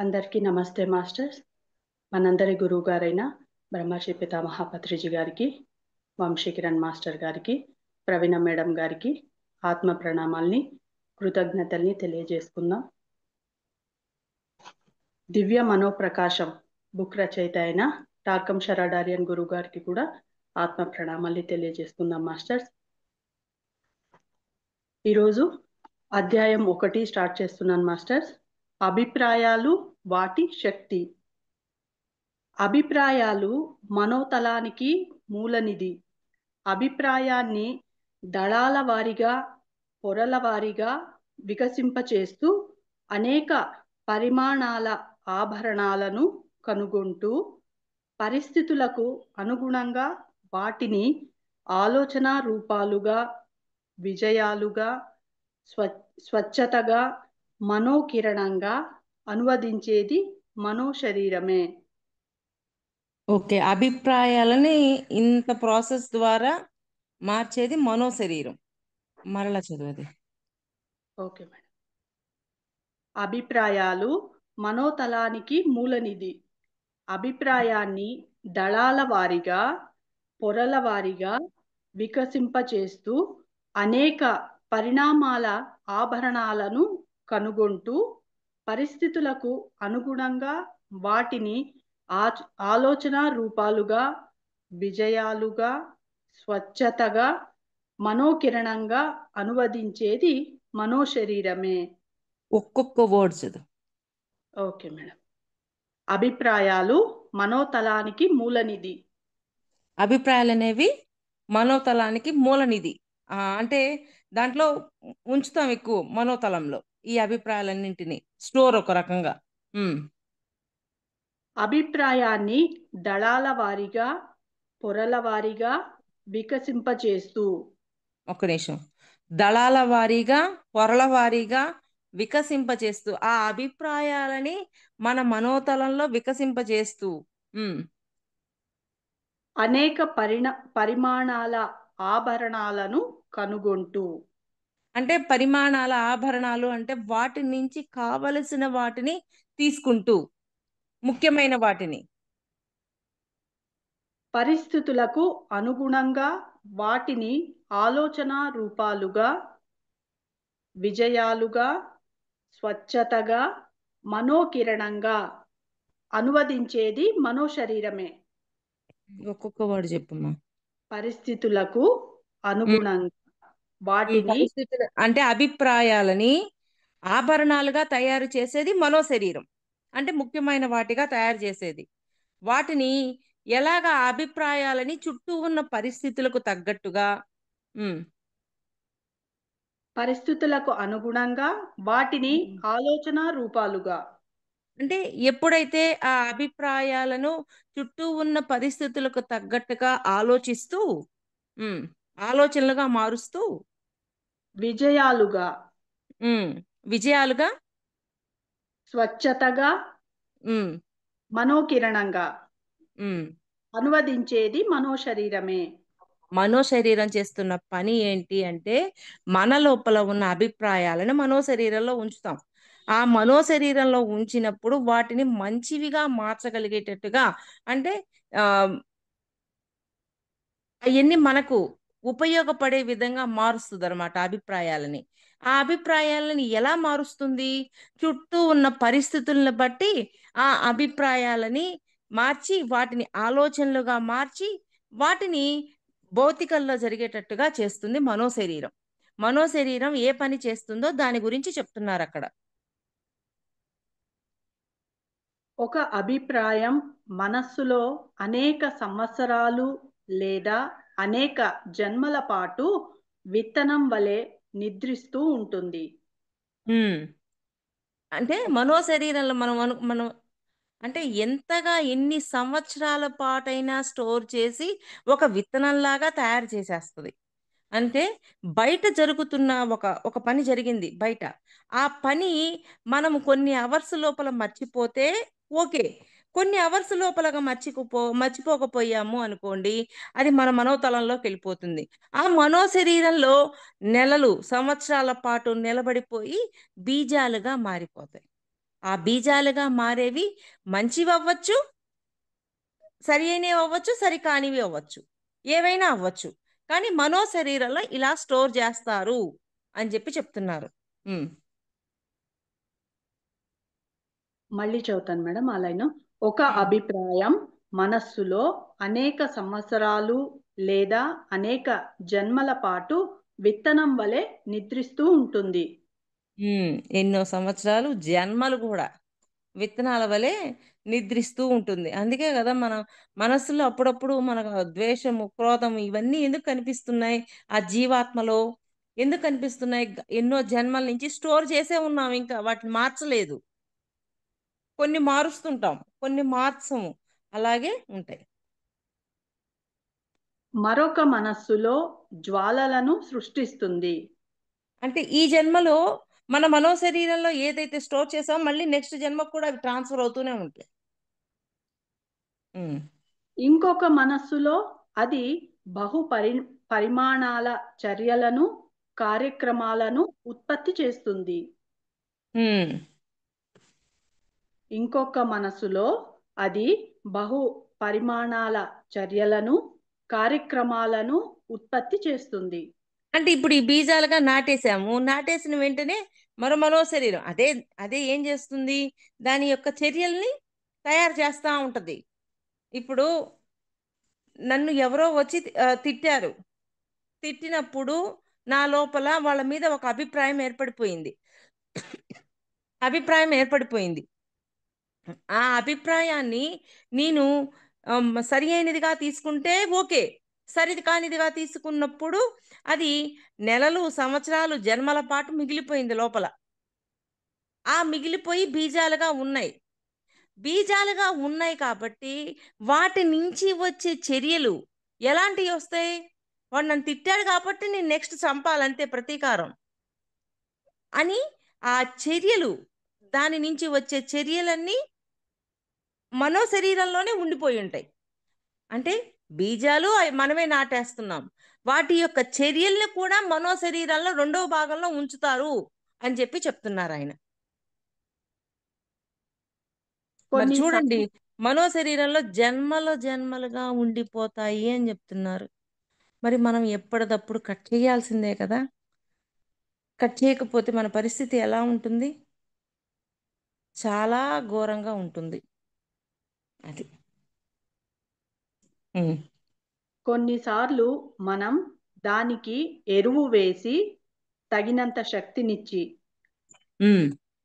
అందరికీ నమస్తే మాస్టర్స్. మనందరి గురువు గారైన బ్రహ్మశ్రీ పితామహ పత్రిజీ గారికి, వంశీకిరణ్ మాస్టర్ గారికి, ప్రవీణ మేడం గారికి ఆత్మ ప్రణామాల్ని, కృతజ్ఞతల్ని తెలియజేసుకుందాం. దివ్య మనోప్రకాశం బుక్ రచయిత అయిన టార్కం శరాడారియన్ గురువు గారికి కూడా ఆత్మ ప్రణామాల్ని తెలియజేసుకుందాం మాస్టర్స్. ఈరోజు అధ్యాయం 1 స్టార్ట్ చేస్తున్నాను మాస్టర్స్. అభిప్రాయాలు, వాటి శక్తి. అభిప్రాయాలు మనోతలానికి మూలనిధి. అభిప్రాయాన్ని దళాల వారీగా, పొరల వారీగా వికసింపచేస్తూ అనేక పరిమాణాల ఆభరణాలను కనుగొంటూ పరిస్థితులకు అనుగుణంగా వాటిని ఆలోచన రూపాలుగా, విజయాలుగా, స్వచ్ఛతగా, మనోకిరణంగా అనువదించేది మనోశరీరమే. ఓకే, అభిప్రాయాలని ఇంత ప్రాసెస్ ద్వారా మార్చేది మనోశరీరం. మరలా చదువుది. Okay madam. అభిప్రాయాలు మనోతలానికి మూలనిధి. అభిప్రాయాన్ని దళాల వారీగా, పొరల వారీగా వికసింపచేస్తూ అనేక పరిణామాల ఆభరణాలను కనుగొంటూ పరిస్థితులకు అనుగుణంగా వాటిని ఆలోచన రూపాలుగా, విజయాలుగా, స్వచ్ఛతగా, మనోకిరణంగా అనువదించేది మనోశరీరమే. ఒక్కొక్క వర్డ్ చదువు. Okay madam. అభిప్రాయాలు మనోతలానికి మూలనిధి. అభిప్రాయాలు అనేవి మనోతలానికి మూలనిధి. అంటే దాంట్లో ఉంచుతాం ఎక్కువ మనోతలంలో ఈ అభిప్రాయాలన్నింటినీ స్టోర్ ఒక రకంగా. అభిప్రాయాన్ని దళాల వారీగా, పొరల వారీగా వికసింపచేస్తూ. ఒక్క నిమిషం. దళాల వారీగా, పొరల వారీగా వికసింపచేస్తూ ఆ అభిప్రాయాలని మన మనోతలంలో వికసింపచేస్తూ అనేక పరిమాణాల ఆభరణాలను కనుగొంటూ. అంటే పరిమాణాల ఆభరణాలు అంటే వాటి నుంచి కావలసిన వాటిని తీసుకుంటూ, ముఖ్యమైన వాటిని పరిస్థితులకు అనుగుణంగా వాటిని ఆలోచన రూపాలుగా, విజయాలుగా, స్వచ్ఛతగా, మనోకిరణంగా అనువదించేది మనోశరీరమే. ఒక్కొక్క వాడు చెప్పమ్మా. పరిస్థితులకు అనుగుణంగా వాటిని, అంటే అభిప్రాయాలని ఆభరణాలుగా తయారు చేసేది మనోశరీరం. అంటే ముఖ్యమైన వాటిగా తయారు చేసేది. వాటిని ఎలాగా అభిప్రాయాలని చుట్టూ ఉన్న పరిస్థితులకు తగ్గట్టుగా, పరిస్థితులకు అనుగుణంగా వాటిని ఆలోచన రూపాలుగా. అంటే ఎప్పుడైతే ఆ అభిప్రాయాలను చుట్టూ ఉన్న పరిస్థితులకు తగ్గట్టుగా ఆలోచిస్తూ, ఆలోచనలుగా మారుస్తూ, విజయాలుగా, విజయాలుగా, స్వచ్ఛతగా, మనోకిరణంగా అనువదించేది మనోశరీరమే. మనోశరీరం చేస్తున్న పని ఏంటి అంటే మన లోపల ఉన్న అభిప్రాయాలను మనోశరీరంలో ఉంచుతాం. ఆ మనోశరీరంలో ఉంచినప్పుడు వాటిని మంచివిగా మార్చగలిగేటట్టుగా, అంటే అవన్నీ మనకు ఉపయోగపడే విధంగా మారుస్తుంది అన్నమాట అభిప్రాయాలని. ఆ అభిప్రాయాలని ఎలా మారుస్తుంది? చుట్టూ ఉన్న పరిస్థితులను బట్టి ఆ అభిప్రాయాలని మార్చి వాటిని ఆలోచనలుగా మార్చి వాటిని భౌతికంలో జరిగేటట్టుగా చేస్తుంది మనోశరీరం. మనోశరీరం ఏ పని చేస్తుందో దాని గురించి చెప్తున్నారు అక్కడ. ఒక అభిప్రాయం మనస్సులో అనేక సంవత్సరాలు లేదా అనేక జన్మల పాటు విత్తనం వలె నిద్రిస్తూ ఉంటుంది. అంటే మనోశరీరంలో మనం అంటే ఎంతగా ఎన్ని సంవత్సరాల పాటైనా స్టోర్ చేసి ఒక విత్తనంలాగా తయారు చేసేస్తుంది. అంటే బయట జరుగుతున్న ఒక పని జరిగింది బయట, ఆ పని మనము కొన్ని అవర్స్ లోపల మర్చిపోతే ఓకే, కొన్ని అవర్స్ లోపలగా మర్చిపోకపోయాము అనుకోండి, అది మన మనోతలంలోకి వెళ్ళిపోతుంది. ఆ మనోశరీరంలో నెలలు, సంవత్సరాల పాటు నిలబడిపోయి బీజాలుగా మారిపోతాయి. ఆ బీజాలుగా మారేవి మంచివి అవ్వచ్చు, సరి అయినవి అవ్వచ్చు, సరి కానివి అవ్వచ్చు, ఏవైనా అవ్వచ్చు. కానీ మనో శరీరంలో ఇలా స్టోర్ చేస్తారు అని చెప్పి చెప్తున్నారు. మళ్ళీ చదువుతాను మేడం ఆ లైన్. ఒక అభిప్రాయం మనస్సులో అనేక సంవత్సరాలు లేదా అనేక జన్మల పాటు విత్తనం వలె నిద్రిస్తూ ఉంటుంది. ఎన్నో సంవత్సరాలు, జన్మలు కూడా విత్తనాల వలె నిద్రిస్తూ ఉంటుంది. అందుకే కదా మన మనస్సులో అప్పుడప్పుడు మనకు ద్వేషము, క్రోధము ఇవన్నీ ఎందుకు కనిపిస్తున్నాయి? ఆ జీవాత్మలో ఎందుకు కనిపిస్తున్నాయి? ఎన్నో జన్మల నుంచి స్టోర్ చేసే ఉన్నాం, ఇంకా వాటిని మార్చలేదు. కొన్ని మారుస్తుంటాం, కొన్ని మార్చము, అలాగే ఉంటాయి. మరొక మనస్సులో జ్వాలలను సృష్టిస్తుంది. అంటే ఈ జన్మలో మన మనో శరీరంలో ఏదైతే స్టోర్ చేసామో మళ్ళీ నెక్స్ట్ జన్మకు కూడా అవి ట్రాన్స్ఫర్ అవుతూనే ఉంటాయి. ఇంకొక మనస్సులో అది పరిమాణాల చర్యలను, కార్యక్రమాలను ఉత్పత్తి చేస్తుంది. ఇంకొక మనస్సులో అది బహు పరిమాణాల చర్యలను, కార్యక్రమాలను ఉత్పత్తి చేస్తుంది. అంటే ఇప్పుడు ఈ బీజాలుగా నాటేసాము, నాటేసిన వెంటనే మరో మనో శరీరం అదే అదే ఏం చేస్తుంది? దాని యొక్క చర్యల్ని తయారు చేస్తూ ఉంటది. ఇప్పుడు నన్ను ఎవరో వచ్చి తిట్టారు. తిట్టినప్పుడు నా లోపల వాళ్ళ మీద ఒక అభిప్రాయం ఏర్పడిపోయింది. ఆ అభిప్రాయాన్ని నేను సరి అయినదిగా తీసుకుంటే ఓకే, సరిది కానిదిగా తీసుకున్నప్పుడు అది నెలలు, సంవత్సరాలు, జన్మల పాటు మిగిలిపోయింది లోపల. ఆ మిగిలిపోయి బీజాలుగా ఉన్నాయి కాబట్టి వాటి నుంచి వచ్చే చర్యలు ఎలాంటివి వస్తాయి? వాడు నన్ను తిట్టాడు కాబట్టి నేను నెక్స్ట్ చంపాలంతే, ప్రతీకారం అని ఆ చర్యలు, దాని నుంచి వచ్చే చర్యలన్నీ మనో శరీరంలోనే ఉండిపోయి ఉంటాయి. అంటే బీజాలు మనమే నాటేస్తున్నాం, వాటి యొక్క చర్యల్ని కూడా మనో శరీరాల్లో రెండవ భాగంలో ఉంచుతారు అని చెప్పి చెప్తున్నారు ఆయన. మరి చూడండి, మనో శరీరంలో జన్మలుగా ఉండిపోతాయి అని చెప్తున్నారు. మరి మనం ఎప్పటికప్పుడు కట్ చేయాల్సిందే కదా. కట్ చేయకపోతే మన పరిస్థితి ఎలా ఉంటుంది? చాలా ఘోరంగా ఉంటుంది. అది కొన్నిసార్లు మనం దానికి ఎరువు వేసి తగినంత శక్తినిచ్చి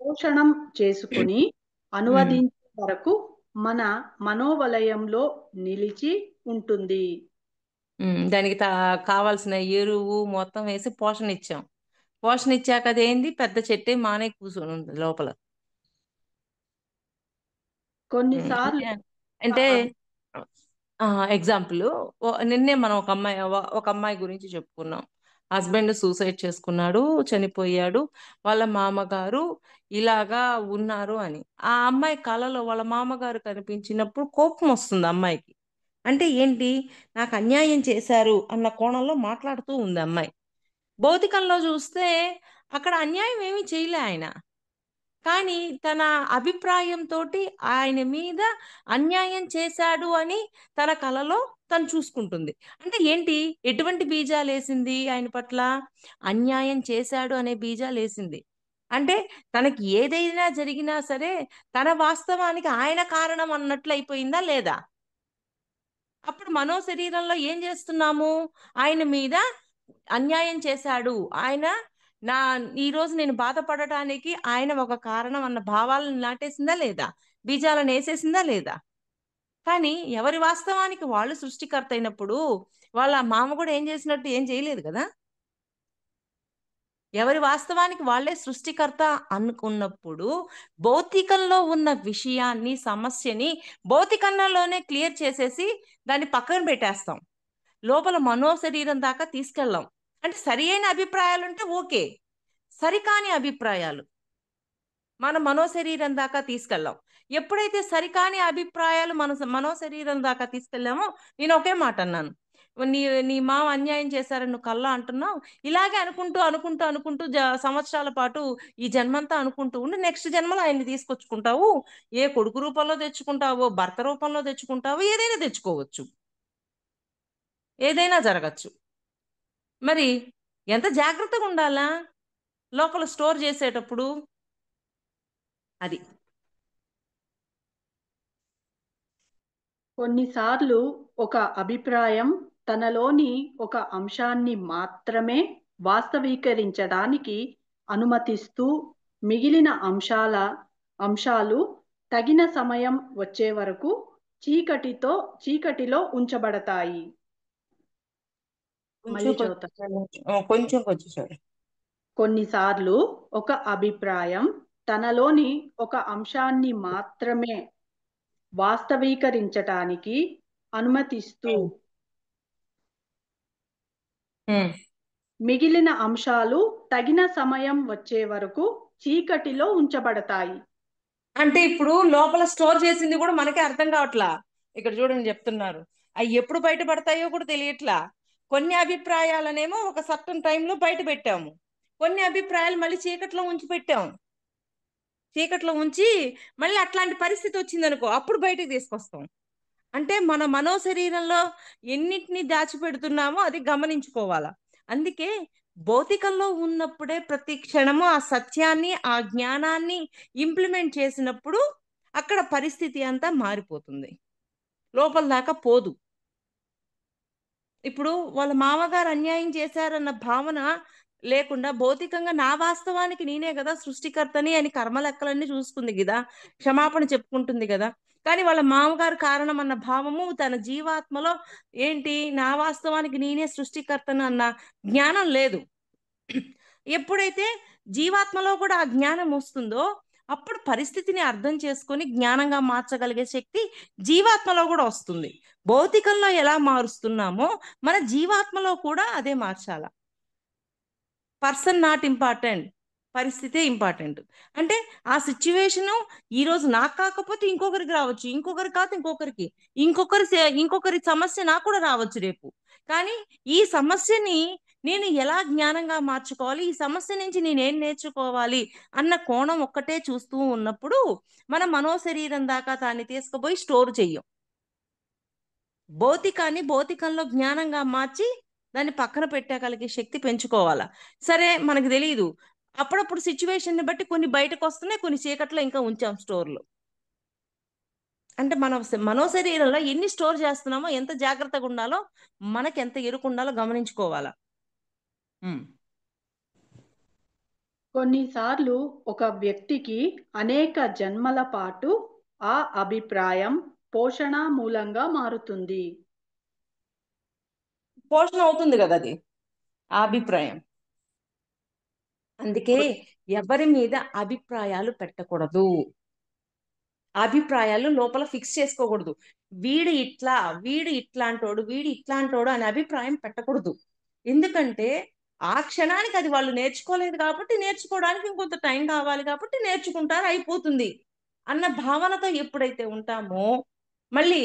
పోషణం చేసుకొని అనువదించే వరకు మన మనోవలయంలో నిలిచి ఉంటుంది. దానికి కావాల్సిన ఎరువు మొత్తం వేసి పోషణ ఇచ్చాక అదేంది, పెద్ద చెట్టే మానే కూర్చొని ఉంది లోపల. కొన్నిసార్లు అంటే ఎగ్జాంపుల్, నిన్నే మనం ఒక అమ్మాయి గురించి చెప్పుకున్నాం. హస్బెండ్ సూసైడ్ చేసుకున్నాడు, చనిపోయాడు, వాళ్ళ మామగారు ఇలాగా ఉన్నారు అని. ఆ అమ్మాయి కలలో వాళ్ళ మామగారు కనిపించినప్పుడు కోపం వస్తుంది అమ్మాయికి. అంటే ఏంటి, నాకు అన్యాయం చేశారు అన్న కోణంలో మాట్లాడుతూ ఉంది అమ్మాయి. భౌతికంలో చూస్తే అక్కడ అన్యాయం ఏమీ చేయలే ఆయన, కానీ తన అభిప్రాయంతో ఆయన మీద అన్యాయం చేశాడు అని తన కలలో తను చూసుకుంటుంది. అంటే ఏంటి, ఎటువంటి బీజాలు వేసింది ఆయన పట్ల? అన్యాయం చేశాడు అనే బీజాలు వేసింది. అంటే తనకి ఏదైనా జరిగినా సరే తన వాస్తవానికి ఆయన కారణం అన్నట్లు అయిపోయిందా లేదా? అప్పుడు మనో శరీరంలో ఏం చేస్తున్నాము? ఆయన మీద అన్యాయం చేశాడు, ఆయన నా ఈరోజు నేను బాధపడటానికి ఆయన ఒక కారణం అన్న భావాలను నాటేసిందా లేదా? బీజాలను వేసేసిందా లేదా? కానీ ఎవరి వాస్తవానికి వాళ్ళు సృష్టికర్త అయినప్పుడు వాళ్ళ మామ కూడా ఏం చేసినట్టు ఏం చేయలేదు కదా. ఎవరి వాస్తవానికి వాళ్ళే సృష్టికర్త అనుకున్నప్పుడు భౌతికంలో ఉన్న విషయాన్ని, సమస్యని భౌతికంలోనే క్లియర్ చేసేసి దాన్ని పక్కన పెట్టేస్తాం, లోపల మనో శరీరం దాకా తీసుకెళ్ళాం. అంటే సరి అయిన అభిప్రాయాలు ఉంటే ఓకే, సరికాని అభిప్రాయాలు మన మనో శరీరం దాకా తీసుకెళ్ళాం. ఎప్పుడైతే సరికాని అభిప్రాయాలు మన మనో శరీరం దాకా తీసుకెళ్ళామో, నేను ఒకే మాట అన్నాను, నీ నీ మామ అన్యాయం చేశారని నువ్వు కల్లా అంటున్నావు. ఇలాగే అనుకుంటూ అనుకుంటూ అనుకుంటూ సంవత్సరాల పాటు ఈ జన్మంతా అనుకుంటూ ఉండి నెక్స్ట్ జన్మలో ఆయన్ని తీసుకొచ్చుకుంటావు. ఏ కొడుకు రూపంలో తెచ్చుకుంటావో, భర్త రూపంలో తెచ్చుకుంటావో, ఏదైనా తెచ్చుకోవచ్చు, ఏదైనా జరగచ్చు. మరి ఎంత జాగ్రత్తగా ఉండాలా లోపల స్టోర్ చేసేటప్పుడు, అది. కొన్నిసార్లు ఒక అభిప్రాయం తనలోని ఒక అంశాన్ని మాత్రమే వాస్తవీకరించడానికి అనుమతిస్తూ మిగిలిన అంశాలు తగిన సమయం వచ్చే వరకు చీకటిలో ఉంచబడతాయి. కొంచెం మళ్ళీ చదువుతాను. కొంచెం కొంచెం సార్. కొన్నిసార్లు ఒక అభిప్రాయం తనలోని ఒక అంశాన్ని మాత్రమే వాస్తవీకరించటానికి అనుమతిస్తూ మిగిలిన అంశాలు తగిన సమయం వచ్చే వరకు చీకటిలో ఉంచబడతాయి. అంటే ఇప్పుడు లోపల స్టోర్ చేసింది కూడా మనకే అర్థం కావట్లా. ఇక్కడ చూడండి చెప్తున్నారు, అవి ఎప్పుడు బయటపడతాయో కూడా తెలియట్లా. కొన్ని అభిప్రాయాలనేమో ఒక సర్టన్ టైంలో బయట పెట్టాము, కొన్ని అభిప్రాయాలు మళ్ళీ చీకట్లో ఉంచి పెట్టాము. చీకట్లో ఉంచి మళ్ళీ అట్లాంటి పరిస్థితి వచ్చిందనుకో అప్పుడు బయటకు తీసుకొస్తాం. అంటే మన మనోశరీరంలో ఎన్నిటిని దాచిపెడుతున్నామో అది గమనించుకోవాలా. అందుకే భౌతికంలో ఉన్నప్పుడే ప్రతి క్షణము ఆ సత్యాన్ని, ఆ జ్ఞానాన్ని ఇంప్లిమెంట్ చేసినప్పుడు అక్కడ పరిస్థితి అంతా మారిపోతుంది, లోపల దాకా పోదు. ఇప్పుడు వాళ్ళ మామగారు అన్యాయం చేశారన్న భావన లేకుండా భౌతికంగా నా వాస్తవానికి నేనే కదా సృష్టికర్తని అని కర్మ లెక్కలన్నీ చూసుకుంది కదా, క్షమాపణ చెప్పుకుంటుంది కదా. కానీ వాళ్ళ మామగారు కారణం అన్న భావము తన జీవాత్మలో ఏంటి, నా వాస్తవానికి నేనే సృష్టికర్తను అన్న జ్ఞానం లేదు. ఎప్పుడైతే జీవాత్మలో కూడా ఆ జ్ఞానం వస్తుందో అప్పుడు పరిస్థితిని అర్థం చేసుకొని జ్ఞానంగా మార్చగలిగే శక్తి జీవాత్మలో కూడా వస్తుంది. భౌతికంలో ఎలా మారుస్తున్నామో మన జీవాత్మలో కూడా అదే మార్చాల. పర్సన్ నాట్ ఇంపార్టెంట్, పరిస్థితే ఇంపార్టెంట్. అంటే ఆ సిచ్యువేషను ఈరోజు నాకు కాకపోతే ఇంకొకరికి రావచ్చు, ఇంకొకరి కాదు ఇంకొకరి సమస్య నాకు కూడా రావచ్చు రేపు. కానీ ఈ సమస్యని నేను ఎలా జ్ఞానంగా మార్చుకోవాలి, ఈ సమస్య నుంచి నేనేం నేర్చుకోవాలి అన్న కోణం ఒక్కటే చూస్తూ ఉన్నప్పుడు మన మనోశరీరం దాకా దాన్ని తీసుకుపోయి స్టోర్ చెయ్యం. భౌతికాన్ని భౌతికంలో జ్ఞానంగా మార్చి దాన్ని పక్కన పెట్టగలిగే శక్తి పెంచుకోవాలా. సరే మనకు తెలియదు, అప్పుడప్పుడు సిచ్యువేషన్ని బట్టి కొన్ని బయటకు వస్తున్నాయి, కొన్ని చీకట్లో ఇంకా ఉంచాం స్టోర్లో. అంటే మన మనోశరీరంలో ఎన్ని స్టోర్ చేస్తున్నామో ఎంత జాగ్రత్తగా ఉండాలో, మనకి ఎంత ఎరుకు ఉండాలో గమనించుకోవాలా. కొన్నిసార్లు ఒక వ్యక్తికి అనేక జన్మల పాటు ఆ అభిప్రాయం పోషణ మూలంగా మారుతుంది. పోషణ అవుతుంది కదా అది ఆ అభిప్రాయం. అందుకే ఎవరి మీద అభిప్రాయాలు పెట్టకూడదు, అభిప్రాయాలు లోపల ఫిక్స్ చేసుకోకూడదు. వీడు ఇట్లాంటోడు అనే అభిప్రాయం పెట్టకూడదు. ఎందుకంటే ఆ క్షణానికి అది వాళ్ళు నేర్చుకోలేదు కాబట్టి, నేర్చుకోవడానికి ఇంకొంత టైం కావాలి కాబట్టి నేర్చుకుంటారు, అయిపోతుంది అన్న భావనతో ఎప్పుడైతే ఉంటామో మళ్ళీ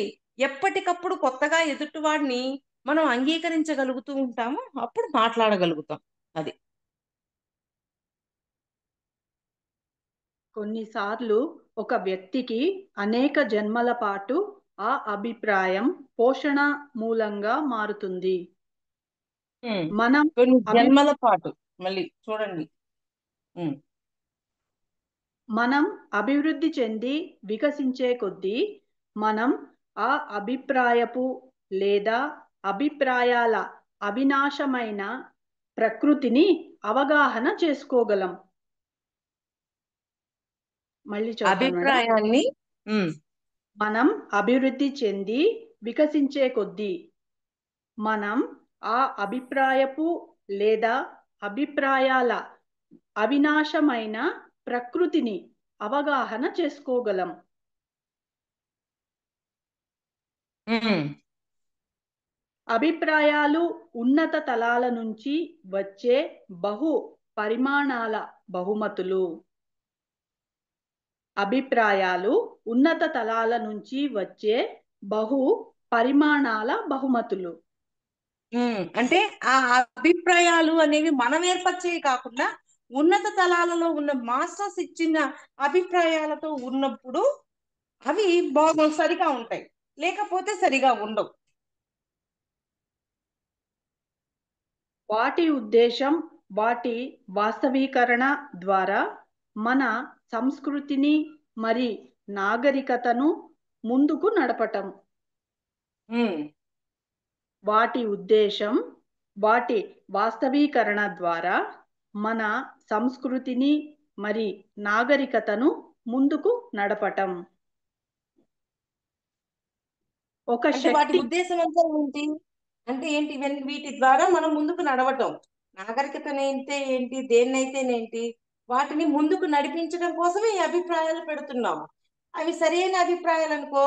ఎప్పటికప్పుడు కొత్తగా ఎదుటివాడిని మనం అంగీకరించగలుగుతూ ఉంటామో అప్పుడు మాట్లాడగలుగుతాం. అది. కొన్నిసార్లు ఒక వ్యక్తికి అనేక జన్మల పాటు ఆ అభిప్రాయం పోషణ మూలంగా మారుతుంది. మనం కొన్ని అభి జన్మల పాటు మళ్ళీ చూడండి. మనం అభివృద్ధి చెంది వికసించే కొద్దీ మనం ఆ అభిప్రాయపు లేదా అభిప్రాయాల అవినాశమైన ప్రకృతిని అవగాహన చేసుకోగలం. మళ్ళీ చదువుతాను మేడం. అభిప్రాయాన్ని మనం అభివృద్ధి చెంది వికసించే కొద్దీ మనం ఆ అభిప్రాయపు లేదా అభిప్రాయాల అవినాశమైన ప్రకృతిని అవగాహన చేసుకోగలం. అభిప్రాయాలు ఉన్నత తలాల నుంచి వచ్చే బహు పరిమాణాల బహుమతులు. అభిప్రాయాలు ఉన్నత తలాల నుంచి వచ్చే బహు పరిమాణాల బహుమతులు. అంటే ఆ అభిప్రాయాలు అనేవి మనం ఏర్పరిచేవి కాకుండా ఉన్నత తలాలలో ఉన్న మాస్టర్స్ ఇచ్చిన అభిప్రాయాలతో ఉన్నప్పుడు అవి సరిగా ఉంటాయి, లేకపోతే సరిగా ఉండవు. వాటి ఉద్దేశం వాటి వాస్తవీకరణ ద్వారా మన సంస్కృతిని మరి నాగరికతను ముందుకు నడపటం. ఉమ్, వాటి ఉద్దేశం వాటి వాస్తవీకరణ ద్వారా మన సంస్కృతిని మరి నాగరికతను ముందుకు నడపటం. ఒక అంటే వాటి శక్తి ఉద్దేశం అంతా ఏంటి అంటే ఏంటి, వీటి ద్వారా మనం ముందుకు నడవటం. నాగరికతనైతే ఏంటి, దేన్నైతేనేంటి, వాటిని ముందుకు నడిపించడం కోసమే ఈ అభిప్రాయాలు పెడుతున్నాం. అవి సరైన అభిప్రాయాలు అనుకో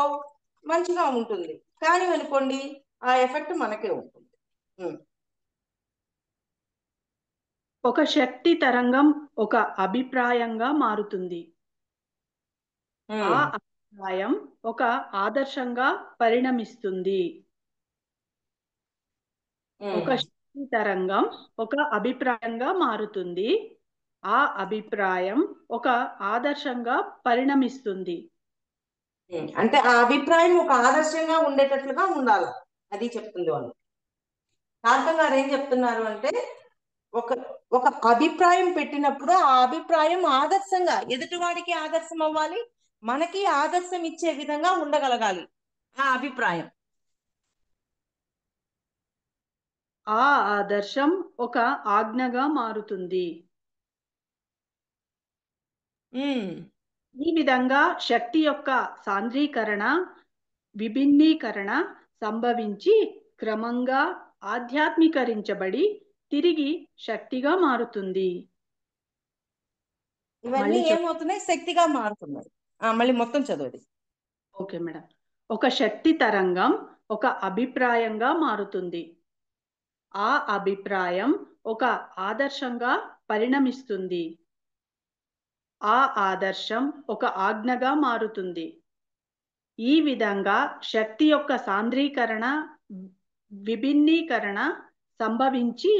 మంచిగా ఉంటుంది, కానీ అనుకోండి ఆ ఎఫెక్ట్ మనకే ఉంటుంది. ఉమ్, ఒక శక్తి తరంగం ఒక అభిప్రాయంగా మారుతుంది. ఆ ఉమ్, అభిప్రాయం ఒక ఆదర్శంగా పరిణమిస్తుంది. ఒక ఉమ్, శక్తి తరంగం ఒక అభిప్రాయంగా మారుతుంది. ఆ అభిప్రాయం ఒక ఆదర్శంగా పరిణమిస్తుంది. అంటే ఆ అభిప్రాయం ఒక ఆదర్శంగా ఉండేటట్లుగా ఉండాలి, అది చెప్తుంది వాళ్ళు. తారకం గారు ఏం చెప్తున్నారు అంటే, ఒక ఒక అభిప్రాయం పెట్టినప్పుడు ఆ అభిప్రాయం ఆదర్శంగా ఎదుటివాడికి ఆదర్శం అవ్వాలి, మనకి ఆదర్శం ఇచ్చే విధంగా ఉండగలగాలి ఆ అభిప్రాయం. ఆ ఆదర్శం ఒక ఆజ్ఞగా మారుతుంది. ఉమ్, ఈ విధంగా శక్తి యొక్క సాంద్రీకరణ విభిన్నీకరణ సంభవించి క్రమంగా ఆధ్యాత్మీకరించబడి తిరిగి శక్తిగా మారుతుంది. ఇవన్నీ మళ్ళీ చెప్ ఏమవుతున్నాయి, శక్తిగా మారుతున్నాయి. మళ్ళీ మొత్తం చదవది. Okay madam. ఒక శక్తి తరంగం ఒక అభిప్రాయంగా మారుతుంది. ఆ అభిప్రాయం ఒక ఆదర్శంగా పరిణమిస్తుంది. ఆ ఆదర్శం ఒక ఆజ్ఞగా మారుతుంది. ఈ విధంగా శక్తి యొక్క సాంద్రీకరణ విభిన్నీకరణ సంభవించి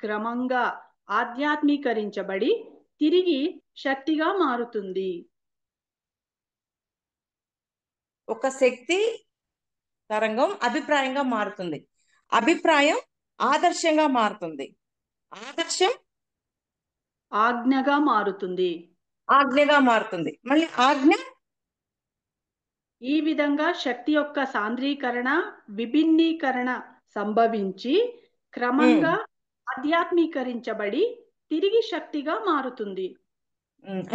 క్రమంగా ఆధ్యాత్మీకరించబడి తిరిగి శక్తిగా మారుతుంది. ఒక శక్తి తరంగం అభిప్రాయంగా మారుతుంది, అభిప్రాయం ఆదర్శంగా మారుతుంది, ఆదర్శం ఆజ్ఞగా మారుతుంది. ఆజ్ఞగా మారుతుంది, మళ్ళీ ఆజ్ఞ. ఈ విధంగా శక్తి యొక్క సాంద్రీకరణ విభిన్నీకరణ సంభవించి క్రమంగా ఆధ్యాత్మీకరించబడి తిరిగి శక్తిగా మారుతుంది.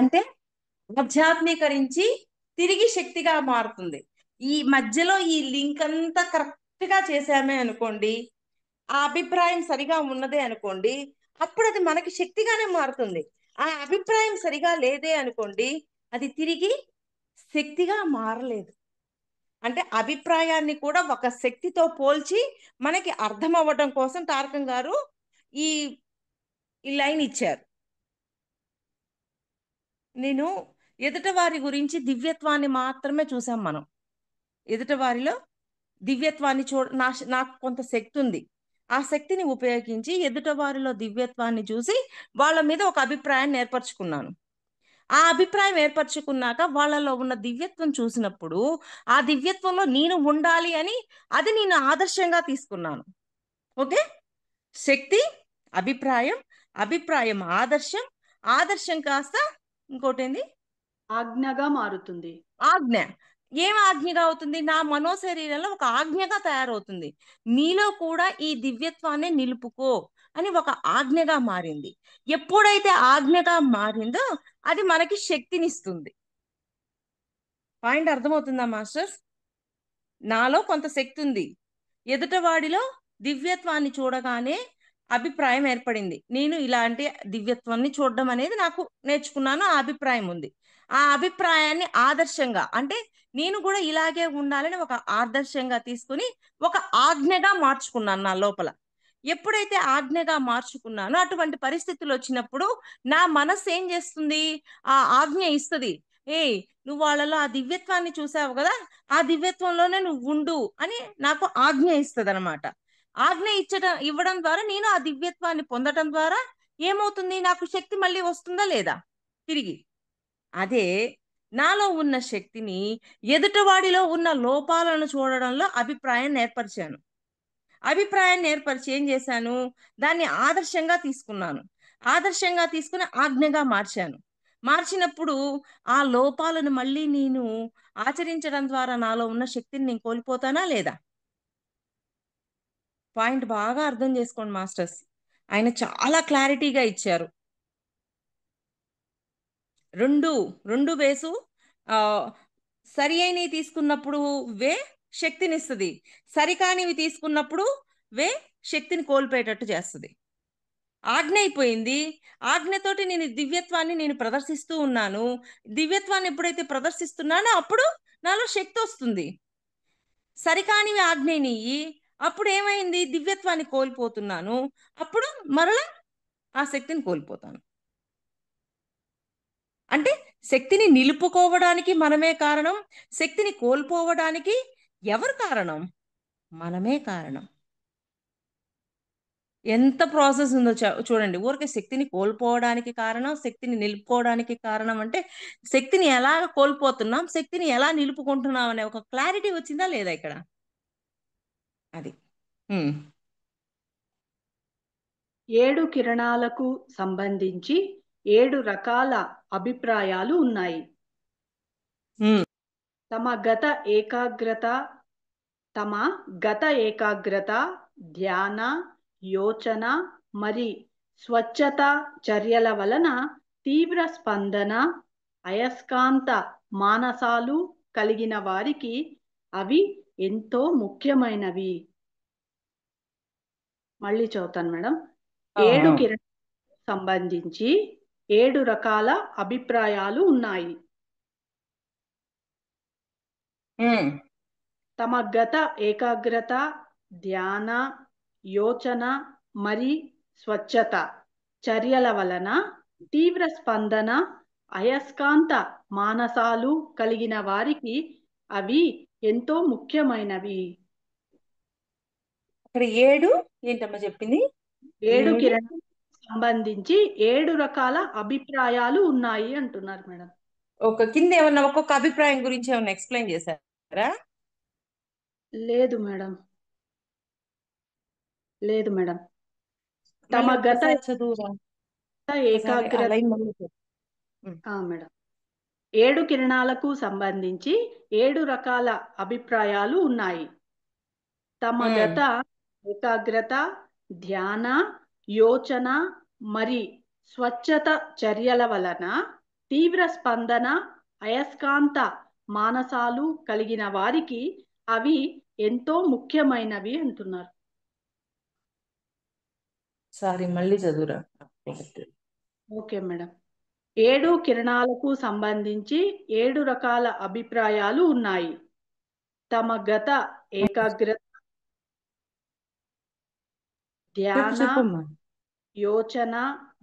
అంటే ఆధ్యాత్మీకరించి తిరిగి శక్తిగా మారుతుంది. ఈ మధ్యలో ఈ లింక్ అంతా కరెక్ట్ గా చేసామే అనుకోండి, ఆ అభిప్రాయం సరిగా ఉన్నదే అనుకోండి, అప్పుడు అది మనకి శక్తిగానే మారుతుంది. ఆ అభిప్రాయం సరిగా లేదే అనుకోండి, అది తిరిగి శక్తిగా మారలేదు. అంటే అభిప్రాయాన్ని కూడా ఒక శక్తితో పోల్చి మనకి అర్థం అవ్వడం కోసం తారకం గారు ఈ ఈ లైన్ ఇచ్చారు. నేను ఎదుటవారి గురించి దివ్యత్వాన్ని మాత్రమే చూసాం మనం. ఎదుటవారిలో దివ్యత్వాన్ని నాకు కొంత శక్తి ఉంది, ఆ శక్తిని ఉపయోగించి ఎదుటవారిలో దివ్యత్వాన్ని చూసి వాళ్ళ మీద ఒక అభిప్రాయాన్ని ఏర్పరచుకున్నాను. ఆ అభిప్రాయం ఏర్పరచుకున్నాక వాళ్ళలో ఉన్న దివ్యత్వం చూసినప్పుడు ఆ దివ్యత్వంలో నేను ఉండాలి అని అది నేను ఆదర్శంగా తీసుకున్నాను. ఓకే, శక్తి అభిప్రాయం, అభిప్రాయం ఆదర్శం, ఆదర్శం కాస్త ఇంకోటేంది, ఆజ్ఞగా మారుతుంది. ఆజ్ఞ. ఏం ఆజ్ఞగా అవుతుంది, నా మనోశరీరంలో ఒక ఆజ్ఞగా తయారవుతుంది. నీలో కూడా ఈ దివ్యత్వాన్ని నిలుపుకో అని ఒక ఆజ్ఞగా మారింది. ఎప్పుడైతే ఆజ్ఞగా మారిందో అది మనకి శక్తినిస్తుంది. పాయింట్ అర్థమవుతుందా మాస్టర్స్? నాలో కొంత శక్తి ఉంది, ఎదుటవాడిలో దివ్యత్వాన్ని చూడగానే అభిప్రాయం ఏర్పడింది. నేను ఇలాంటి దివ్యత్వాన్ని చూడడం అనేది నాకు నేర్చుకున్నాను, ఆ అభిప్రాయం ఉంది. ఆ అభిప్రాయాన్ని ఆదర్శంగా, అంటే నేను కూడా ఇలాగే ఉండాలని ఒక ఆదర్శంగా తీసుకుని ఒక ఆజ్ఞగా మార్చుకున్నాను నా లోపల. ఎప్పుడైతే ఆజ్ఞగా మార్చుకున్నానో అటువంటి పరిస్థితులు వచ్చినప్పుడు నా మనస్సు ఏం చేస్తుంది, ఆ ఆజ్ఞ ఇస్తుంది. ఏయ్, నువ్వు వాళ్ళలో ఆ దివ్యత్వాన్ని చూసావు కదా, ఆ దివ్యత్వంలోనే నువ్వు ఉండు అని నాకు ఆజ్ఞ ఇస్తుంది అనమాట. ఆజ్ఞ ఇవ్వడం ద్వారా నేను ఆ దివ్యత్వాన్ని పొందటం ద్వారా ఏమవుతుంది, నాకు శక్తి మళ్ళీ వస్తుందా లేదా తిరిగి. అదే నాలో ఉన్న శక్తిని ఎదుటివాడిలో ఉన్న లోపాలను చూడడంలో అభిప్రాయం ఏర్పరిచాను. అభిప్రాయాన్ని ఏర్పరిచి ఏం చేశాను, దాన్ని ఆదర్శంగా తీసుకున్నాను. ఆదర్శంగా తీసుకుని ఆజ్ఞగా మార్చాను. మార్చినప్పుడు ఆ లోపాలను మళ్ళీ నేను ఆచరించడం ద్వారా నాలో ఉన్న శక్తిని నేను కోల్పోతానా లేదా? పాయింట్ బాగా అర్థం చేసుకోండి మాస్టర్స్. ఆయన చాలా క్లారిటీగా ఇచ్చారు. రెండు రెండు వేసు ఆ, సరి అయినవి తీసుకున్నప్పుడు వే శక్తినిస్తుంది, సరికానివి తీసుకున్నప్పుడు వే శక్తిని కోల్పోయేటట్టు చేస్తుంది. ఆజ్ఞ అయిపోయింది, ఆజ్ఞతోటి నేను దివ్యత్వాన్ని నేను ప్రదర్శిస్తూ ఉన్నాను. దివ్యత్వాన్ని ఎప్పుడైతే ప్రదర్శిస్తున్నానో అప్పుడు నాలో శక్తి వస్తుంది. సరికానివి ఆజ్ఞనియ్యి, అప్పుడు ఏమైంది, దివ్యత్వాన్ని కోల్పోతున్నాను. అప్పుడు మరలా ఆ శక్తిని కోల్పోతాను. అంటే శక్తిని నిలుపుకోవడానికి మనమే కారణం, శక్తిని కోల్పోవడానికి ఎవరు కారణం? మనమే కారణం. ఎంత ప్రాసెస్ ఉందో చూడండి. ఊరికే శక్తిని కోల్పోవడానికి కారణం, శక్తిని నిలుపుకోవడానికి కారణం అంటే శక్తిని ఎలా కోల్పోతున్నాం, శక్తిని ఎలా నిలుపుకుంటున్నాం అనే ఒక క్లారిటీ వచ్చిందా లేదా ఇక్కడ? అది. 7 కిరణాలకు సంబంధించి 7 రకాల అభిప్రాయాలు ఉన్నాయి. తమ గత ఏకాగ్రత, ధ్యాన, యోచన మరి స్వచ్ఛత చర్యల వలన తీవ్ర స్పందన, అయస్కాంత మానసాలు కలిగిన వారికి అవి ఎంతో ముఖ్యమైనవి. మళ్ళీ చదువుతాను మేడం. 7 కిరణాలకు సంబంధించి 7 రకాల అభిప్రాయాలు ఉన్నాయి. తమ గత ఏకాగ్రత, ధ్యాన, యోచన మరి స్వచ్ఛత చర్యల వలన తీవ్ర స్పందన, అయస్కాంత మానసాలు కలిగిన వారికి అవి ఎంతో ముఖ్యమైనవి. ఇక్కడ 7 ఏంటమ్మా చెప్పింది? 7 కిరణాలకు సంబంధించి 7 రకాల అభిప్రాయాలు ఉన్నాయి అంటున్నారు మేడం. ఒక కింద ఏమన్నా ఒక్కొక్క అభిప్రాయం గురించి ఏమన్నా ఎక్స్ప్లెయిన్ చేశారా? లేదు మేడం. తమ గత ఏకాగ్రత మేడం 7 కిరణాలకు సంబంధించి 7 రకాల అభిప్రాయాలు ఉన్నాయి. తమ గత ఏకాగ్రత, ధ్యాన, యోచన మరి స్వచ్ఛత చర్యల వలన తీవ్ర స్పందన, అయస్కాంత మానసాలు కలిగిన వారికి అవి ఎంతో ముఖ్యమైనవి అంటున్నారు. సారీ, మళ్ళీ చదువురా. Okay madam. 7 కిరణాలకు సంబంధించి 7 రకాల అభిప్రాయాలు ఉన్నాయి. తమ గత ఏకాగ్రత, ధ్యాన, యోచన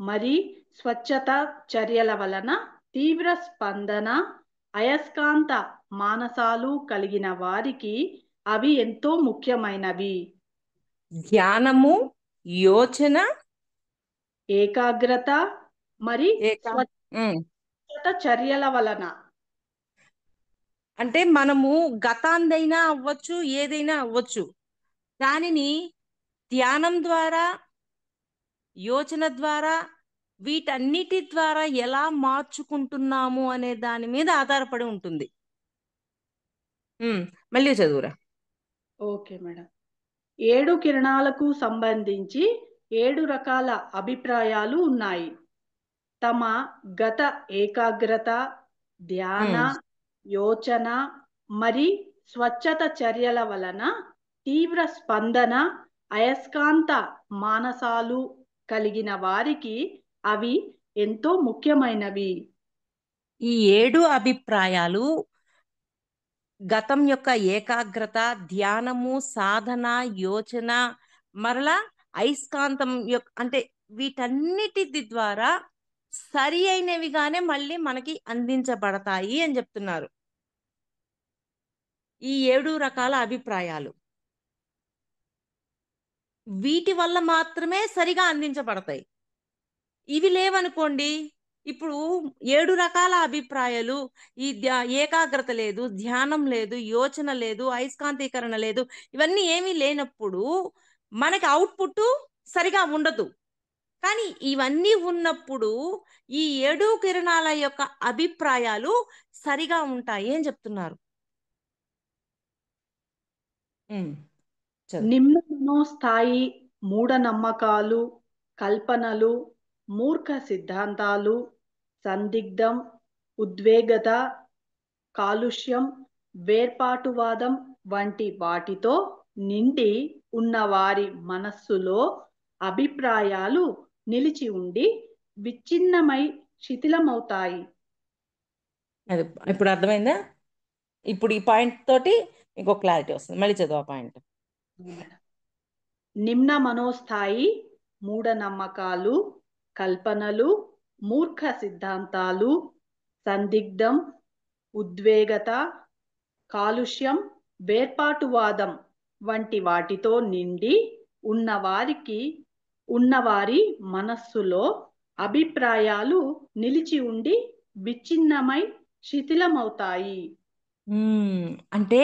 మరి స్వచ్ఛత చర్యల వలన తీవ్ర స్పందన, అయస్కాంత మానసాలు కలిగిన వారికి అవి ఎంతో ముఖ్యమైనవి. ధ్యానము, యోచన, ఏకాగ్రత మరి స్వచ్ఛత చర్యల వలన. అంటే మనము గతాందైనా అవ్వచ్చు, ఏదైనా అవ్వచ్చు, దానిని ధ్యానం ద్వారా, యోచన ద్వారా, వీటన్నిటి ద్వారా ఎలా మార్చుకుంటున్నాము అనే దాని మీద ఆధారపడి ఉంటుంది. మళ్ళీ చదువురా. Okay madam. 7 కిరణాలకు సంబంధించి 7 రకాల అభిప్రాయాలు ఉన్నాయి. తమ గత ఏకాగ్రత, ధ్యాన, యోచన మరి స్వచ్ఛత చర్యల వలన తీవ్ర స్పందన, అయస్కాంత మానసాలు కలిగిన వారికి అవి ఎంతో ముఖ్యమైనవి. ఈ 7 అభిప్రాయాలు గతం యొక్క ఏకాగ్రత, ధ్యానము, సాధన, యోచన మరలా అయస్కాంతం యొక్క అంటే వీటన్నిటి ద్వారా సరి అయినవిగానే మళ్ళీ మనకి అందించబడతాయి అని చెప్తున్నారు ఈ 7 రకాల అభిప్రాయాలు. వీటి వల్ల మాత్రమే సరిగా అందించబడతాయి. ఇవి లేవనుకోండి, ఇప్పుడు 7 రకాల అభిప్రాయాలు, ఈ ఏకాగ్రత లేదు, ధ్యానం లేదు, యోచన లేదు, అయస్కాంతీకరణ లేదు, ఇవన్నీ ఏమీ లేనప్పుడు మనకి అవుట్పుట్ సరిగా ఉండదు. కానీ ఇవన్నీ ఉన్నప్పుడు ఈ 7 కిరణాల యొక్క అభిప్రాయాలు సరిగా ఉంటాయి అని చెప్తున్నారు. చదువు. నిమ్న మనోస్థాయి మూఢనమ్మకాలు, కల్పనలు, మూర్ఖ సిద్ధాంతాలు, సందిగ్ధం, ఉద్వేగత, కాలుష్యం, వేర్పాటువాదం వంటి వాటితో నిండి ఉన్న వారి మనస్సులో అభిప్రాయాలు నిలిచి ఉండి విచ్ఛిన్నమై శిథిలమవుతాయి. అది ఇప్పుడు అర్థమైందా? ఇప్పుడు ఈ పాయింట్ తోటి ఇంకో క్లారిటీ వస్తుంది. మళ్ళీ చదువు ఆ పాయింట్. నిమ్న మనోస్థాయి మూఢనమ్మకాలు, కల్పనలు, మూర్ఖ సిద్ధాంతాలు, సందిగ్ధం, ఉద్వేగత, కాలుష్యం, వేర్పాటువాదం వంటి వాటితో నిండి ఉన్నవారి మనస్సులో అభిప్రాయాలు నిలిచి ఉండి విచ్ఛిన్నమై శిథిలమవుతాయి. అంటే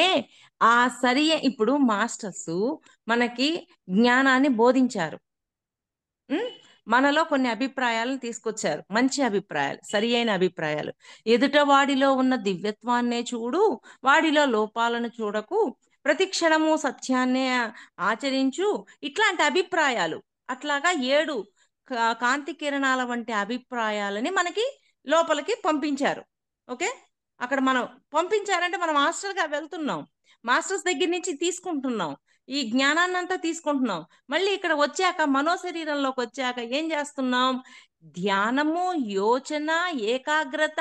ఇప్పుడు మాస్టర్స్ మనకి జ్ఞానాన్ని బోధించారు. మనలో కొన్ని అభిప్రాయాలను తీసుకొచ్చారు, మంచి అభిప్రాయాలు, సరి అయిన అభిప్రాయాలు. ఎదుట వాడిలో ఉన్న దివ్యత్వాన్నే చూడు, వాడిలో లోపాలను చూడకు, ప్రతి క్షణము సత్యాన్నే ఆచరించు, ఇట్లాంటి అభిప్రాయాలు. అట్లాగా 7 కాంతి కిరణాల వంటి అభిప్రాయాలని మనకి లోపలికి పంపించారు. ఓకే, అక్కడ మనం పంపించారంటే మనం మాస్టర్గా వెళ్తున్నాం, మాస్టర్స్ దగ్గర నుంచి తీసుకుంటున్నాం, ఈ జ్ఞానాన్ని అంతా తీసుకుంటున్నాం. మళ్ళీ ఇక్కడ వచ్చాక మనోశరీరంలోకి వచ్చాక ఏం చేస్తున్నాం? ధ్యానము, యోచన, ఏకాగ్రత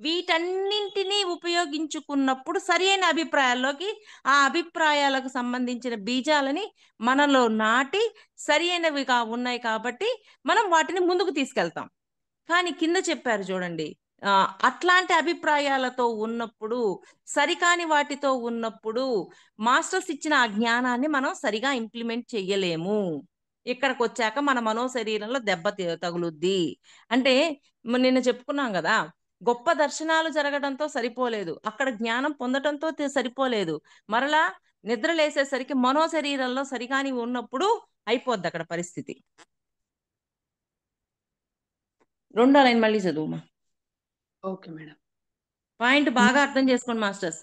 వీటన్నింటినీ ఉపయోగించుకున్నప్పుడు సరి అయిన అభిప్రాయాల్లోకి, ఆ అభిప్రాయాలకు సంబంధించిన బీజాలని మనలో నాటి సరి అయినవిగా ఉన్నాయి కాబట్టి మనం వాటిని ముందుకు తీసుకెళ్తాం. కానీ కింద చెప్పారు చూడండి, అట్లాంటి అభిప్రాయాలతో ఉన్నప్పుడు, సరికాని వాటితో ఉన్నప్పుడు మాస్టర్స్ ఇచ్చిన ఆ జ్ఞానాన్ని మనం సరిగా ఇంప్లిమెంట్ చెయ్యలేము. ఇక్కడికి వచ్చాక మన మనోశరీరంలో దెబ్బ తగులుద్ది. అంటే నిన్న చెప్పుకున్నాం కదా, గొప్ప దర్శనాలు జరగడంతో సరిపోలేదు, అక్కడ జ్ఞానం పొందడంతో సరిపోలేదు, మరలా నిద్ర లేసేసరికి మనోశరీరంలో సరికాని ఉన్నప్పుడు అయిపోద్ది అక్కడ పరిస్థితి. 2వ లైన్ మళ్ళీ చదువుమా. Okay madam. పాయింట్ బాగా అర్థం చేసుకోండి మాస్టర్స్.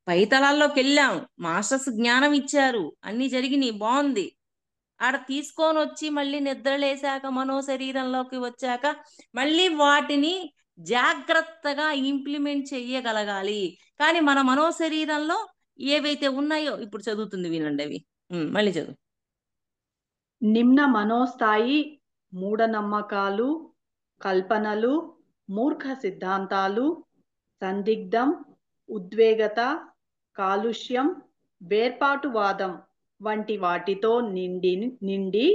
పై తలాల్లోకి వెళ్ళాం, మాస్టర్స్ జ్ఞానం ఇచ్చారు, అన్ని జరిగినాయి, బాగుంది. ఆడ తీసుకొని వచ్చి మళ్ళీ నిద్రలేసాక మనోశరీరంలోకి వచ్చాక మళ్ళీ వాటిని జాగ్రత్తగా ఇంప్లిమెంట్ చెయ్యగలగాలి. కానీ మన మనోశరీరంలో ఏవైతే ఉన్నాయో ఇప్పుడు చదువుతుంది వినండి అవి. మళ్ళీ చదువు. నిమ్న మనోస్థాయి మూఢనమ్మకాలు, కల్పనలు, మూర్ఖ సిద్ధాంతాలు, సందిగ్ధం, ఉద్వేగత, కాలుష్యం, వేర్పాటువాదం వంటి వాటితో నిండి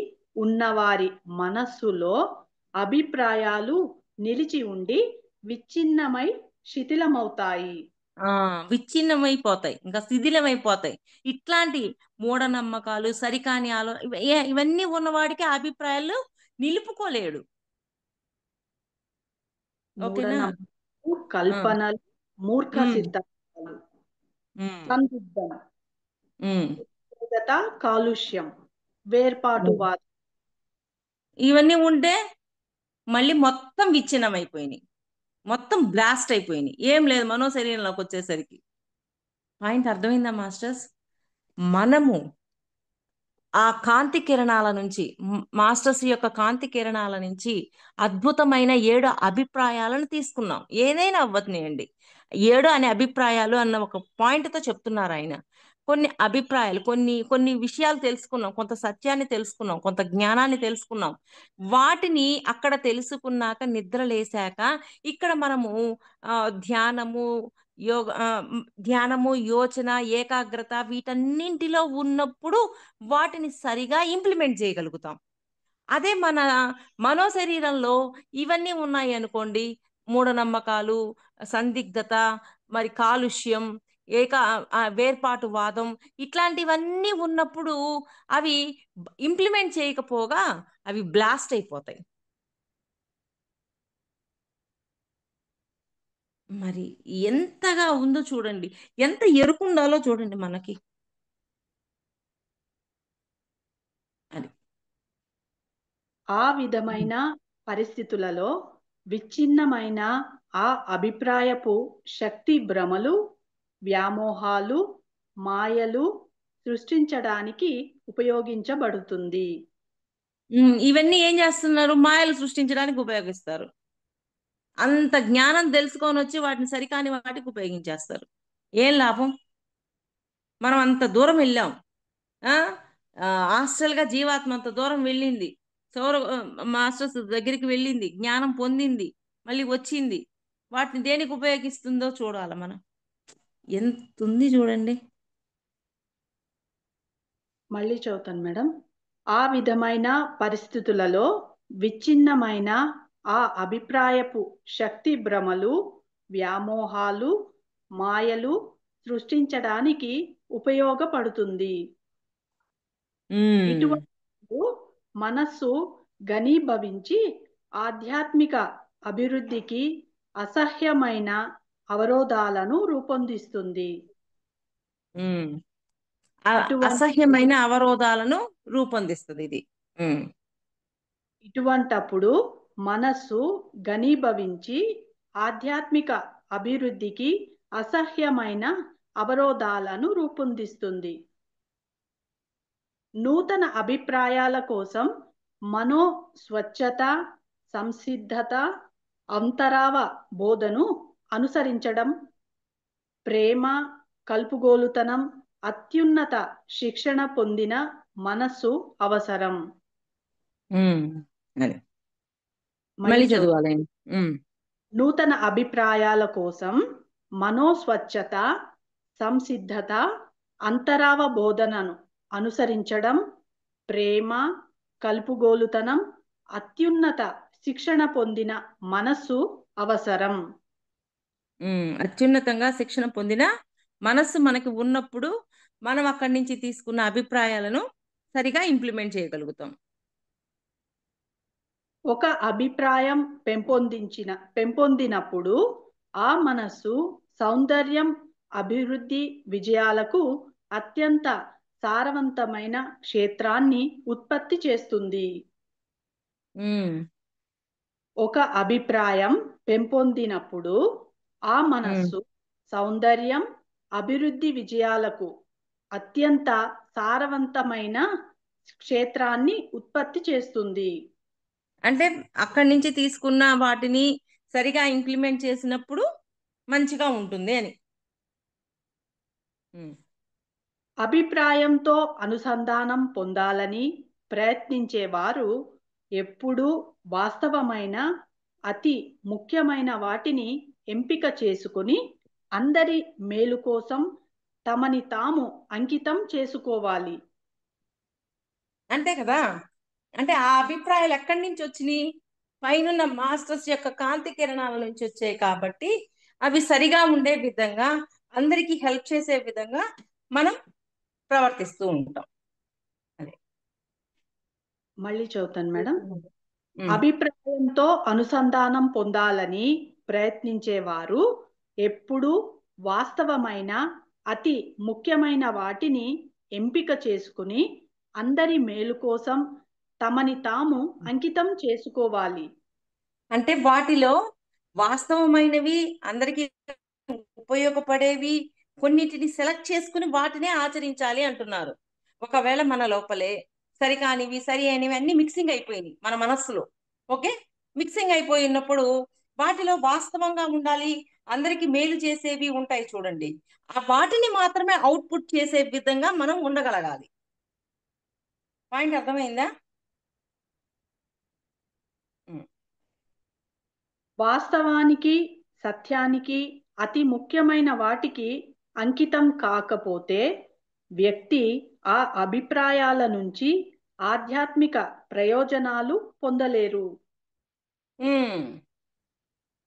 ఉన్నవారి మనస్సులో అభిప్రాయాలు నిలిచి ఉండి విచ్ఛిన్నమై శిథిలమవుతాయి. విచ్ఛిన్నమైపోతాయి, ఇంకా శిథిలమైపోతాయి. ఇట్లాంటి మూఢనమ్మకాలు, సరికాని ఇవన్నీ ఉన్నవాడికి అభిప్రాయాలు నిలుపుకోలేడు. ఓకేనా? కల్పనలు, మూర్ఖ సిద్ధాంతాలు, సందిగ్ధం, కాలుష్యం, వేర్పాటువాదం ఇవన్నీ ఉంటే మళ్ళీ మొత్తం విచ్ఛిన్నమైపోయినాయి, మొత్తం బ్లాస్ట్ అయిపోయినాయి, ఏం లేదు మనోశరీరంలోకి వచ్చేసరికి. పాయింట్ అర్థమైందా మాస్టర్స్? మనము ఆ కాంతి కిరణాల నుంచి, మాస్టర్స్ యొక్క కాంతి కిరణాల నుంచి అద్భుతమైన 7 అభిప్రాయాలను తీసుకున్నాం. ఏదైనా అవ్వనియండి, 7 అనే అభిప్రాయాలు అన్న ఒక పాయింట్తో చెప్తున్నారు ఆయన. కొన్ని అభిప్రాయాలు, కొన్ని విషయాలు తెలుసుకున్నాం, కొంత సత్యాన్ని తెలుసుకున్నాం, కొంత జ్ఞానాన్ని తెలుసుకున్నాం. వాటిని అక్కడ తెలుసుకున్నాక నిద్ర లేసాక ఇక్కడ మనము ధ్యానము, ధ్యానము, యోచన, ఏకాగ్రత వీటన్నింటిలో ఉన్నప్పుడు వాటిని సరిగా ఇంప్లిమెంట్ చేయగలుగుతాం. అదే మన మనోశరీరంలో ఇవన్నీ ఉన్నాయి అనుకోండి, మూఢనమ్మకాలు, సందిగ్ధత, మరి కాలుష్యం, వేర్పాటువాదం ఇట్లాంటివన్నీ ఉన్నప్పుడు అవి ఇంప్లిమెంట్ చేయకపోగా అవి బ్లాస్ట్ అయిపోతాయి. మరి ఎంతగా ఉందో చూడండి, ఎంత ఎరుకుండాలో చూడండి మనకి. అది ఆ విధమైన పరిస్థితులలో విచ్ఛిన్నమైన ఆ అభిప్రాయపు శక్తి భ్రమలు, వ్యామోహాలు, మాయలు సృష్టించడానికి ఉపయోగించబడుతుంది. ఇవన్నీ ఏం చేస్తున్నారు? మాయలు సృష్టించడానికి ఉపయోగిస్తారు. అంత జ్ఞానం తెలుసుకొని వచ్చి వాటిని సరికాని వాటికి ఉపయోగించేస్తారు. ఏం లాభం? మనం అంత దూరం వెళ్ళాం. ఆ హాస్టల్గా జీవాత్మ అంత దూరం వెళ్ళింది, సౌర మాస్టర్స్ దగ్గరికి వెళ్ళింది, జ్ఞానం పొందింది, మళ్ళీ వచ్చింది. వాటిని దేనికి ఉపయోగిస్తుందో చూడాలి మనం. ఎంత ఉంది చూడండి. మళ్ళీ చదువుతాను మేడం. ఆ విధమైన పరిస్థితులలో విచ్ఛిన్నమైన ఆ అభిప్రాయపు శక్తి భ్రమలు, వ్యామోహాలు, మాయలు సృష్టించడానికి ఉపయోగపడుతుంది. ఇటువంటి మనస్సు ఘనీభవించి ఆధ్యాత్మిక అభివృద్ధికి అసహ్యమైన అవరోధాలను రూపొందిస్తుంది. అసహ్యమైన అవరోధాలను రూపొందిస్తుంది ఇది. ఇటువంటప్పుడు మనస్సు ఘనీభవించి ఆధ్యాత్మిక అభివృద్ధికి అసహ్యమైన అవరోధాలను రూపొందిస్తుంది. నూతన అభిప్రాయాల కోసం మనో స్వచ్ఛత, సంసిద్ధత, అంతరావ బోధను అనుసరించడం, ప్రేమ, కలుపుగోలుతనం, అత్యున్నత శిక్షణ పొందిన మనస్సు అవసరం. మళ్ళీ చదవాలి. నూతన అభిప్రాయాల కోసం మనోస్వచ్ఛత, సంసిద్ధత, అంతరావ బోధనను అనుసరించడం, ప్రేమ, కలుపుగోలుతనం, అత్యున్నత శిక్షణ పొందిన మనస్సు అవసరం. అత్యున్నతంగా శిక్షణ పొందిన మనస్సు మనకి ఉన్నప్పుడు మనం అక్కడి నుంచి తీసుకున్న అభిప్రాయాలను సరిగా ఇంప్లిమెంట్ చేయగలుగుతాం. ఒక అభిప్రాయం పెంపొందినప్పుడు ఆ మనస్సు సౌందర్యం, అభివృద్ధి, విజయాలకు అత్యంత సారవంతమైన క్షేత్రాన్ని ఉత్పత్తి చేస్తుంది. ఒక అభిప్రాయం పెంపొందినప్పుడు ఆ మనస్సు సౌందర్యం, అభివృద్ధి, విజయాలకు అత్యంత సారవంతమైన క్షేత్రాన్ని ఉత్పత్తి చేస్తుంది. అంటే అక్కడి నుంచి తీసుకున్న వాటిని సరిగా ఇంప్లిమెంట్ చేసినప్పుడు మంచిగా ఉంటుంది అని. అభిప్రాయంతో అనుసంధానం పొందాలని ప్రయత్నించేవారు ఎప్పుడూ వాస్తవమైన అతి ముఖ్యమైన వాటిని ఎంపిక చేసుకుని అందరి మేలు కోసం తమని తాము అంకితం చేసుకోవాలి. అంతే కదా. అంటే ఆ అభిప్రాయాలు ఎక్కడి నుంచి వచ్చినాయి? పైన మాస్టర్స్ యొక్క కాంతి కిరణాల నుంచి వచ్చాయి కాబట్టి అవి సరిగా ఉండే విధంగా, అందరికీ హెల్ప్ చేసే విధంగా మనం ప్రవర్తిస్తూ ఉంటాం. అదే మళ్ళీ చదువుతాను మేడం. అభిప్రాయంతో అనుసంధానం పొందాలని ప్రయత్నించేవారు ఎప్పుడూ వాస్తవమైన అతి ముఖ్యమైన వాటిని ఎంపిక చేసుకుని అందరి మేలు కోసం తమని తాము అంకితం చేసుకోవాలి. అంటే వాటిలో వాస్తవమైనవి, అందరికీ ఉపయోగపడేవి కొన్నిటిని సెలెక్ట్ చేసుకుని వాటినే ఆచరించాలి అంటున్నారు. ఒకవేళ మన లోపలే సరికానివి, సరి అయినవి అన్ని మిక్సింగ్ అయిపోయినాయి మన మనస్సులో. ఓకే, మిక్సింగ్ అయిపోయినప్పుడు వాటిలో వాస్తవంగా ఉండాలి, అందరికి మేలు చేసేవి ఉంటాయి చూడండి, ఆ వాటిని మాత్రమే అవుట్పుట్ చేసే విధంగా మనం ఉండగలగాలి. పాయింట్ అర్థమైందా? వాస్తవానికి, సత్యానికి, అతి ముఖ్యమైన వాటికి అంకితం కాకపోతే వ్యక్తి ఆ అభిప్రాయాల నుంచి ఆధ్యాత్మిక ప్రయోజనాలు పొందలేరు.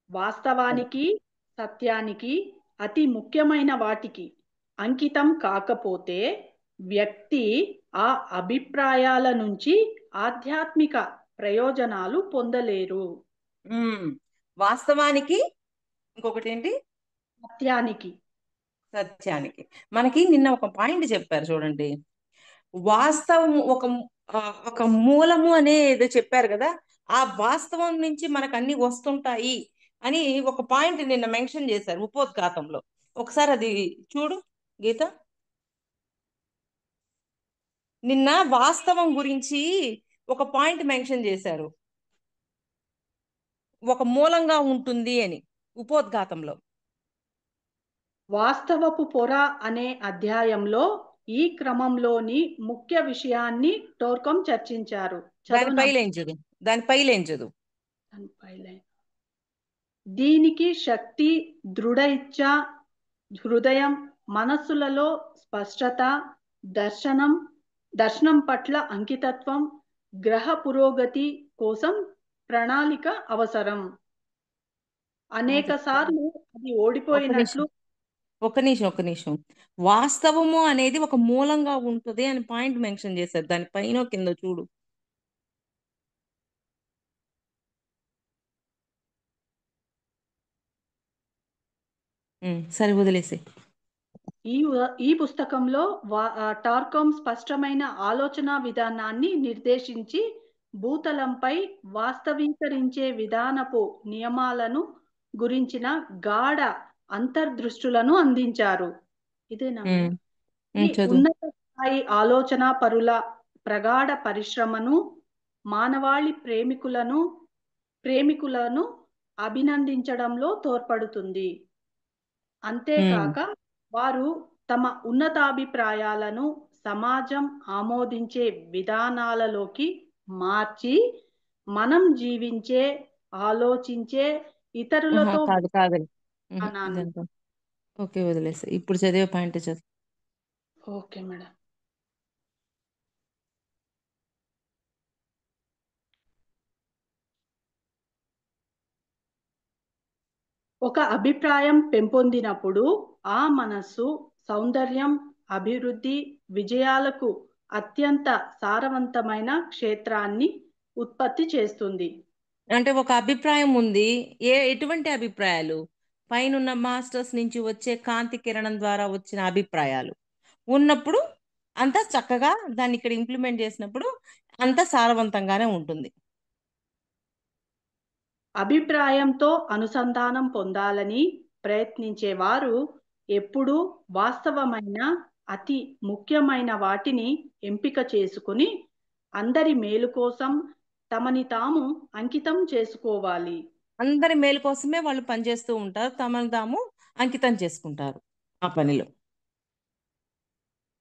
వాస్తవానికి, సత్యానికి, అతి ముఖ్యమైన వాటికి అంకితం కాకపోతే వ్యక్తి ఆ అభిప్రాయాల నుంచి ఆధ్యాత్మిక ప్రయోజనాలు పొందలేరు. వాస్తవానికి ఇంకొకటి ఏంటి? సత్యానికి. సత్యానికి. మనకి నిన్న ఒక పాయింట్ చెప్పారు చూడండి. వాస్తవం ఒక మూలము అనే ఏదో చెప్పారు కదా. ఆ వాస్తవం నుంచి మనకు అన్ని వస్తుంటాయి అని ఒక పాయింట్ నిన్న మెన్షన్ చేశారు ఉపోద్ఘాతంలో. ఒకసారి అది చూడు గీత. నిన్న వాస్తవం గురించి ఒక పాయింట్ మెన్షన్ చేశారు, ఒక మూలంగా ఉంటుంది అని ఉపోద్ఘాతంలో. వాస్తవపు పొర అనే అధ్యాయంలో ఈ క్రమంలోని ముఖ్య విషయాన్ని టోర్కం చర్చించారు. దానిపై లేంచదు, దానిపై లేంచదు. దీనికి శక్తి, దృఢ ఇచ్ఛ, హృదయం, మనస్సులలో స్పష్టత, దర్శనం పట్ల అంకితత్వం, గ్రహ పురోగతి కోసం ప్రణాళిక అవసరం. అనేక సార్లు అది ఓడిపోయినట్లు. ఒక నిమిషం. వాస్తవము అనేది ఒక మూలంగా ఉంటుంది అని పాయింట్ మెన్షన్ చేశారు. దానిపైన కింద చూడు. సరే వదిలేసి. ఈ పుస్తకంలో టార్కమ్ స్పష్టమైన ఆలోచన విధానాన్ని నిర్దేశించి భూతలంపై వాస్తవీకరించే విధానపు నియమాలను గురించిన గాఢ అంతర్దృష్టులను అందించారు. ఇదేనా? ఈ ఉన్నత స్థాయి ఆలోచన పరుల ప్రగాఢ పరిశ్రమను మానవాళి ప్రేమికులను అభినందించడంలో తోడ్పడుతుంది. అంతేకాక వారు తమ ఉన్నతాభిప్రాయాలను సమాజం ఆమోదించే విధానాలలోకి మార్చి మనం జీవించే, ఆలోచించే ఇతరులతో ఓకే వదిలేసి. ఇప్పుడు చదివే పాయింట్ చదువు. Okay madam. ఒక అభిప్రాయం పెంపొందినప్పుడు ఆ మనస్సు సౌందర్యం, అభివృద్ధి, విజయాలకు అత్యంత సారవంతమైన క్షేత్రాన్ని ఉత్పత్తి చేస్తుంది. అంటే ఒక అభిప్రాయం ఉంది. ఎటువంటి అభిప్రాయాలు? పైనున్న మాస్టర్స్ నుంచి వచ్చే కాంతి కిరణం ద్వారా వచ్చిన అభిప్రాయాలు ఉన్నప్పుడు అంతా చక్కగా దాన్ని ఇక్కడ ఇంప్లిమెంట్ చేసినప్పుడు అంత సారవంతంగానే ఉంటుంది. అభిప్రాయంతో అనుసంధానం పొందాలని ప్రయత్నించేవారు ఎప్పుడూ వాస్తవమైన, అతి ముఖ్యమైన వాటిని ఎంపిక చేసుకుని అందరి మేలు కోసం తమని తాము అంకితం చేసుకోవాలి. అందరి మేలు కోసమే వాళ్ళు పనిచేస్తూ ఉంటారు, తమను తాము అంకితం చేసుకుంటారు ఆ పనిలో.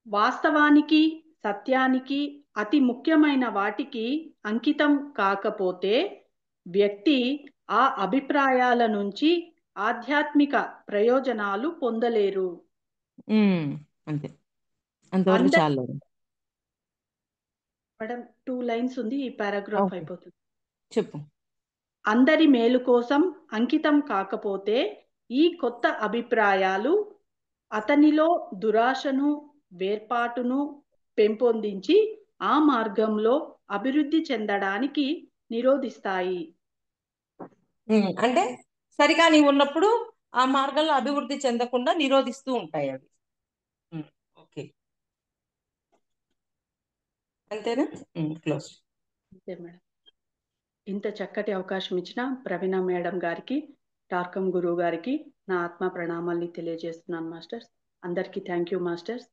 వాస్తవానికి, సత్యానికి, అతి ముఖ్యమైన వాటికి అంకితం కాకపోతే వ్యక్తి ఆ అభిప్రాయాల నుంచి ఆధ్యాత్మిక ప్రయోజనాలు పొందలేరు. అంతే, అంతవరకు చాలు మేడం. 2 లైన్స్ ఉంది, ఈ పారాగ్రాఫ్ అయిపోతుంది. చెప్పు. అందరి మేలు కోసం అంకితం కాకపోతే ఈ కొత్త అభిప్రాయాలు అతనిలో దురాశను, వేర్పాటును పెంపొందించి ఆ మార్గంలో అభివృద్ధి చెందడానికి నిరోధిస్తాయి. అంటే సరిగా నీవు ఉన్నప్పుడు ఆ మార్గంలో అభివృద్ధి చెందకుండా నిరోధిస్తూ ఉంటాయి అవి. ఓకే, అంతేనా? క్లోజ్. అంతే మేడం. ఇంత చక్కటి అవకాశం ఇచ్చిన ప్రవీణ మేడం గారికి, టార్కం గురువు గారికి నా ఆత్మ ప్రణామాల్ని తెలియజేస్తున్నాను మాస్టర్స్. అందరికీ థ్యాంక్ యూ మాస్టర్స్.